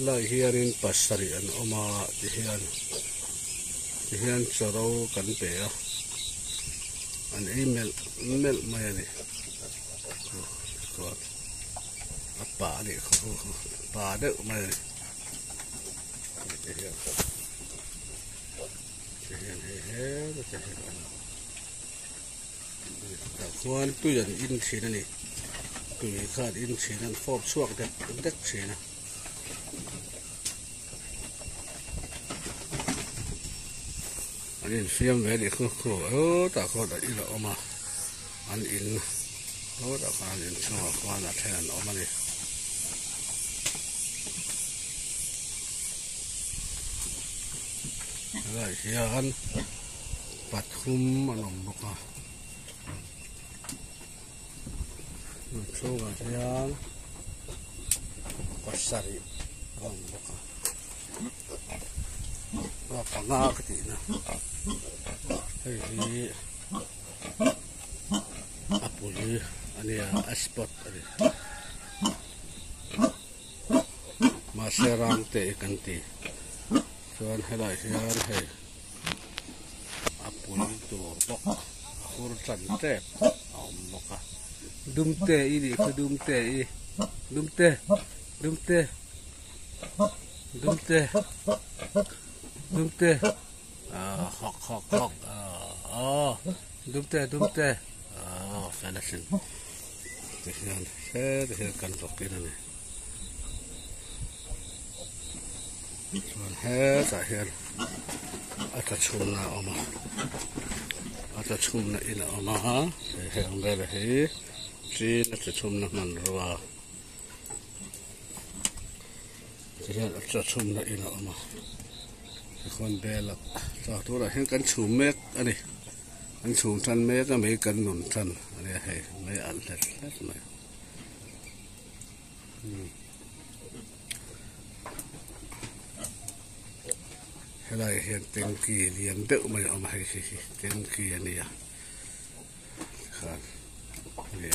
lai hianin pasari an oma hian charo kan pe a an email mai ani ko apa ni pa de mai khuan tu yan in thina ni tu khat in thina fork chuak dek thina in fiam ve di khu ta kho da ila oma an in da khan in chwa kwan la than oma ni lai hian pathum anom boka chuwa hian pasari anom boka wa panga katina hei apuli ania aspot ari maserang te kanti chuan helai hian hei apuli tur bok hur chan te om boka dumte ini ku dumte hok dumte falasin kesian saya kan rokin ini cuman akhir atas chumna oma ina oma saya enggak lagi Cina atas chumna manrua kesian atas chumna ina omaคนเบลล์ต่อตัวเราเห็นกันชูเมกอันนี้กันชูทันเมกก็ไม่กันหนุนทันอันนี้ให้ไม่อันเล็ดไหมให้เราเห็นเต็มกี่เรียนเด็กไม่เอามาให้สิเต็มกี่อันนี้ครับนี่